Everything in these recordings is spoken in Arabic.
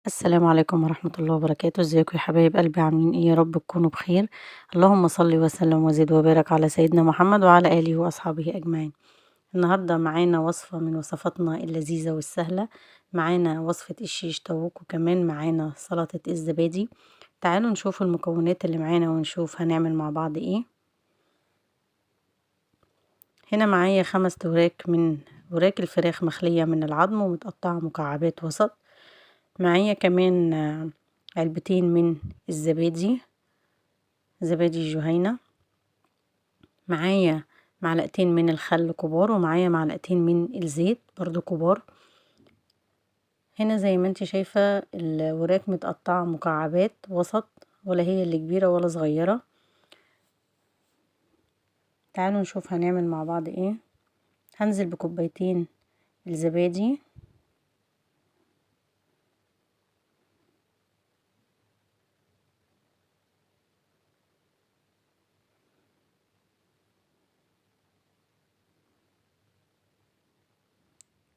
السلام عليكم ورحمة الله وبركاته، ازيكم يا حبايب قلبي عاملين ايه؟ يا رب تكونوا بخير. اللهم صل وسلم وزد وبارك على سيدنا محمد وعلى آله وأصحابه أجمعين. النهاردة معانا وصفة من وصفاتنا اللذيذة والسهلة، معانا وصفة الشيش طاووق وكمان معانا سلطة الزبادي. تعالوا نشوف المكونات اللي معانا ونشوف هنعمل مع بعض ايه. هنا معايا 5 وراك من وراك الفراخ مخلية من العظم ومتقطعة مكعبات وسط. معايا كمان علبتين من الزبادي، زبادي جهينة. معايا معلقتين من الخل كبار، ومعايا معلقتين من الزيت برضو كبار. هنا زي ما انت شايفة الوراك متقطعة مكعبات وسط، ولا هي اللي كبيرة ولا صغيرة. تعالوا نشوف هنعمل مع بعض ايه. هنزل بكوبايتين الزبادي،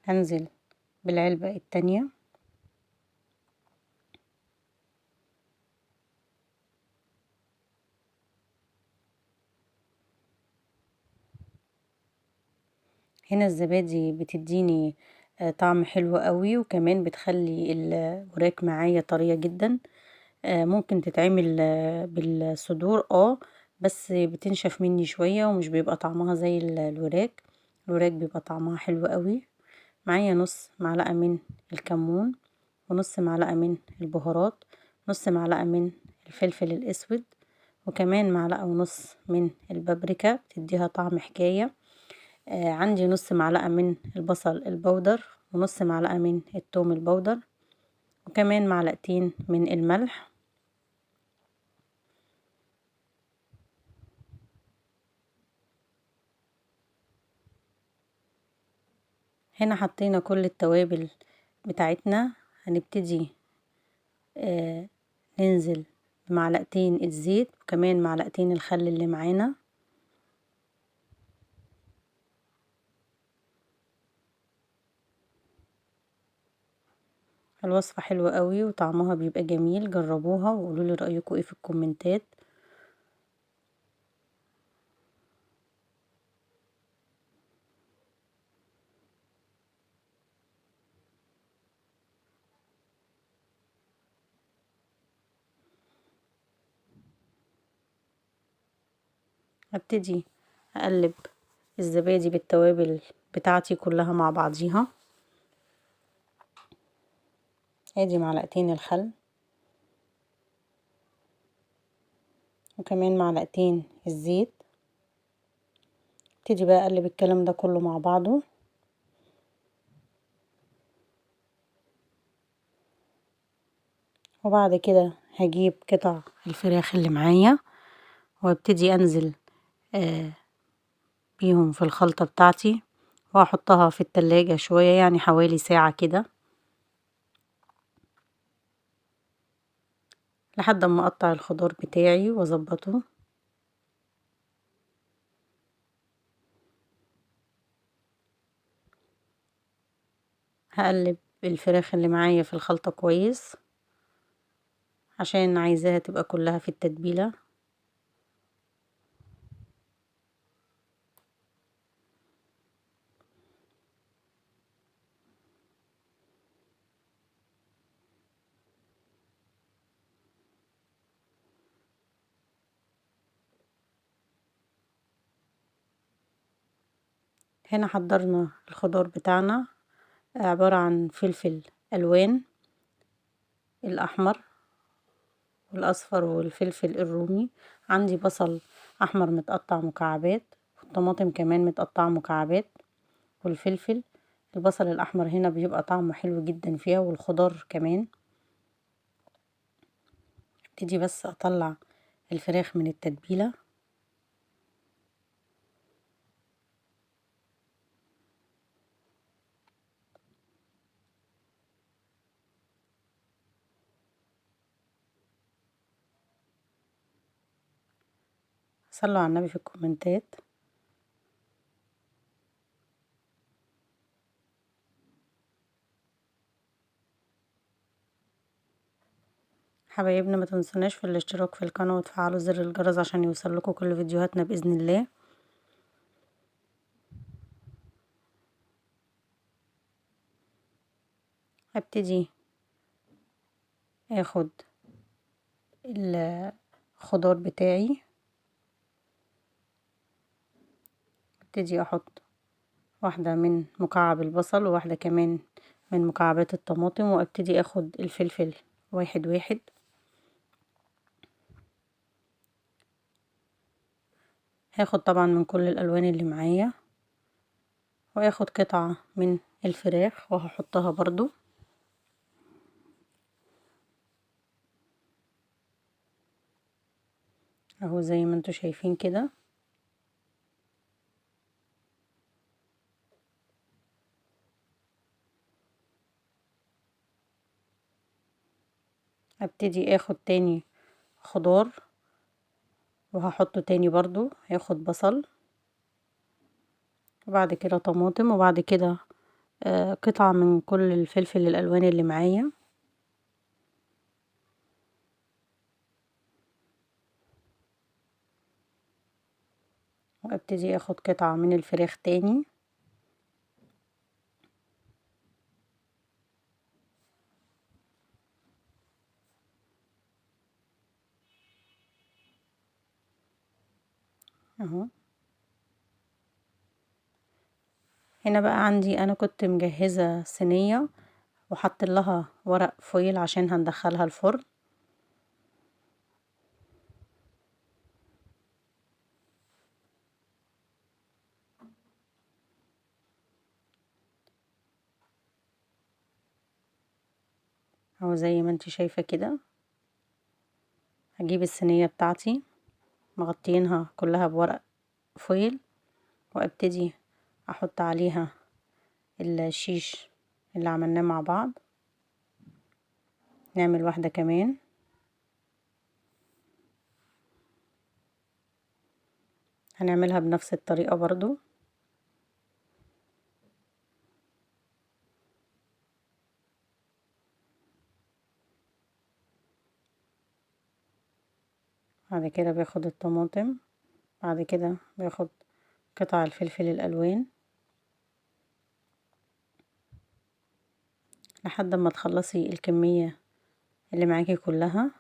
هنزل بالعلبة التانية، هنا الزبادي بتديني طعم حلو قوي، وكمان بتخلي الوراك معايا طرية جدا. ممكن تتعمل بالصدور بس بتنشف مني شوية ومش بيبقى طعمها زي الوراك. الوراك بيبقى طعمها حلو قوي. معايا نص معلقة من الكمون، ونص معلقة من البهارات، نص معلقة من الفلفل الاسود، وكمان معلقة ونص من البابريكا بتديها طعم حكاية. عندي نص معلقة من البصل البودر، ونص معلقة من الثوم البودر، وكمان معلقتين من الملح. هنا حطينا كل التوابل بتاعتنا. هنبتدي ننزل بمعلقتين الزيت وكمان معلقتين الخل اللي معانا. الوصفة حلوة قوي وطعمها بيبقى جميل، جربوها وقولوا لي رأيكم ايه في الكومنتات. هبتدي اقلب الزبادي بالتوابل بتاعتي كلها مع بعضيها. ادي معلقتين الخل، وكمان معلقتين الزيت. ابتدي بقى اقلب الكلام ده كله مع بعضه. وبعد كده هجيب قطع الفراخ اللي معايا وابتدي انزل آه بيهم في الخلطة بتاعتي، وهحطها في التلاجة شوية يعني حوالي ساعة كده، لحد ما اقطع الخضار بتاعي واظبطه. هقلب الفراخ اللي معايا في الخلطة كويس عشان عايزاها تبقى كلها في التتبيلة. هنا حضرنا الخضار بتاعنا، عبارة عن فلفل الوان الاحمر والاصفر والفلفل الرومي. عندي بصل احمر متقطع مكعبات، والطماطم كمان متقطعة مكعبات، والفلفل. البصل الاحمر هنا بيبقى طعمه حلو جدا فيها، والخضار كمان. ابتدي بس اطلع الفراخ من التتبيلة. صلوا على النبي في الكومنتات. حبايبنا ما تنسوناش في الاشتراك في القناة وتفعلوا زر الجرس عشان يوصلكوا كل فيديوهاتنا بإذن الله. هبتدي اخد الخضار بتاعي، ابتدي احط واحدة من مكعب البصل وواحدة كمان من مكعبات الطماطم، وابتدي اخد الفلفل واحد واحد. هاخد طبعا من كل الالوان اللي معايا، واخد قطعة من الفراخ وهحطها برضو اهو زي ما انتوا شايفين كده. ابتدي اخد تاني خضار وهحطه تاني برضو، هاخد بصل وبعد كده طماطم وبعد كده قطعة من كل الفلفل الالوان اللي معايا، وابتدي اخد قطعة من الفراخ تاني، اهو. هنا بقى عندي انا كنت مجهزة صينية وحط لها ورق فويل عشان هندخلها الفرن. اهو زي ما انت شايفة كده. هجيب الصينية بتاعتي مغطينها كلها بورق فويل، وابتدي احط عليها الشيش اللي عملناه مع بعض. نعمل واحدة كمان، هنعملها بنفس الطريقة برضو. بعد كده باخد الطماطم، بعد كده باخد قطع الفلفل الالوان لحد ما تخلصي الكمية اللي معاكي كلها.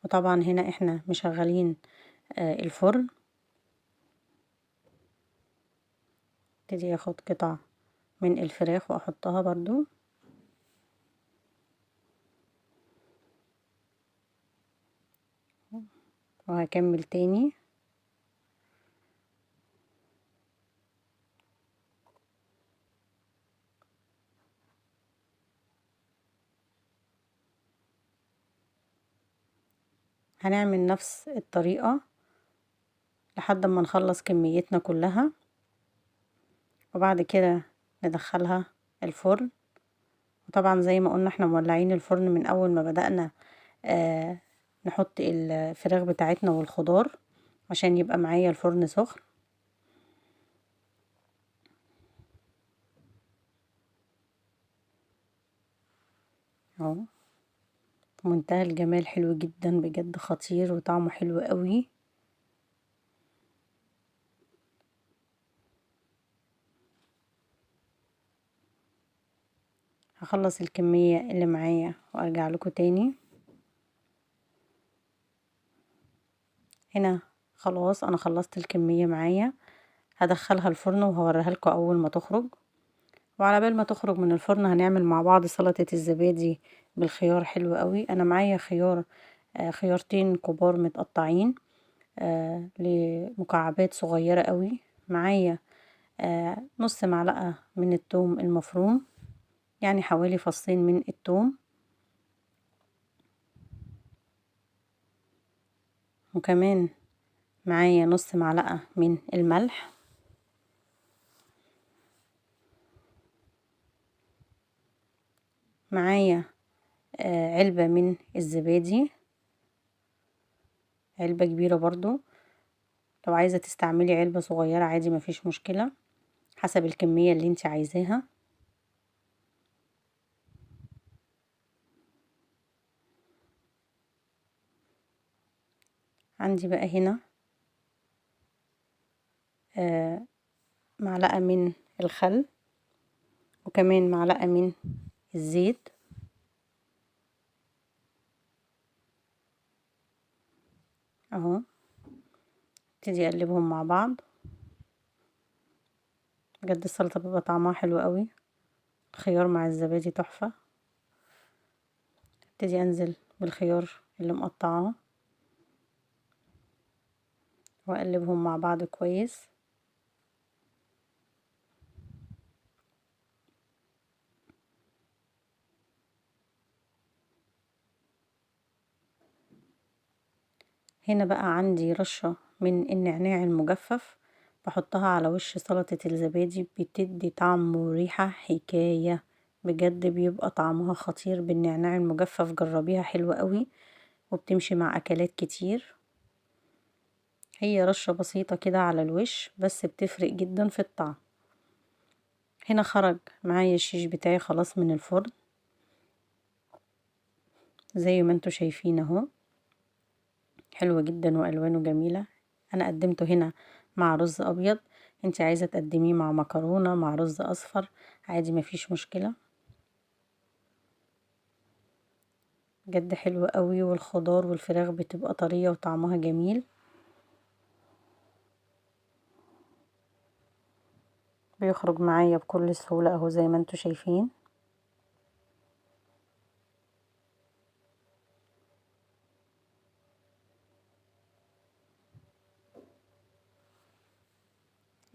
وطبعا هنا احنا مشغلين الفرن. ابتدي اخد قطع من الفراخ واحطها برضو، وهكمل تاني. هنعمل نفس الطريقة لحد ما نخلص كميتنا كلها، وبعد كده ندخلها الفرن. وطبعا زي ما قلنا احنا مولعين الفرن من اول ما بدأنا نحط الفراخ بتاعتنا والخضار عشان يبقى معايا الفرن سخن اهو. في منتهى الجمال، حلو جدا بجد، خطير وطعمه حلو قوي. هخلص الكمية اللي معايا وارجع لكم تاني. هنا خلاص انا خلصت الكمية معايا، هدخلها الفرن وهوريها لكم اول ما تخرج. وعلى بال ما تخرج من الفرن هنعمل مع بعض سلطة الزبادي بالخيار، حلو قوي. انا معايا خيار خيارتين كبار متقطعين لمكعبات صغيرة قوي. معايا نص معلقة من الثوم المفروم، يعني حوالي فصين من الثوم، وكمان معايا نص معلقة من الملح، معايا علبة من الزبادي، علبة كبيرة برضو. لو عايزة تستعملي علبة صغيرة عادي مفيش مشكلة، حسب الكمية اللي انت عايزاها. عندي بقى هنا معلقة من الخل، وكمان معلقة من الزيت، اهو. ابتدي اقلبهم مع بعض. بجد السلطة بيبقى طعمها حلو قوي، الخيار مع الزبادي تحفة. ابتدي انزل بالخيار اللي مقطعاه واقلبهم مع بعض كويس. هنا بقى عندي رشة من النعناع المجفف، بحطها على وش سلطة الزبادي، بتدي طعم وريحة حكاية، بجد بيبقى طعمها خطير بالنعناع المجفف. جربيها، حلوة قوي وبتمشي مع اكلات كتير. هي رشة بسيطة كده على الوش، بس بتفرق جدا في الطعم. هنا خرج معايا الشيش بتاعي خلاص من الفرن، زي ما انتوا شايفين اهو، حلوة جدا والوانه جميلة. انا قدمته هنا مع رز ابيض، انت عايزة تقدميه مع مكرونة، مع رز اصفر، عادي مفيش مشكلة. بجد حلو قوي، والخضار والفراخ بتبقى طرية وطعمها جميل. بيخرج معايا بكل سهولة اهو زي ما انتوا شايفين.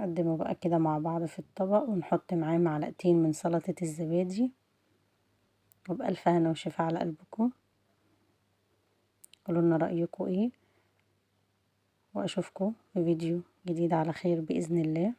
نقدمه بقى كده مع بعض في الطبق، ونحط معاه معلقتين من سلطة الزبادي، وبألف هنا وشفا على قلبكم. قولوا لنا رأيكم ايه، واشوفكم في فيديو جديد على خير بإذن الله.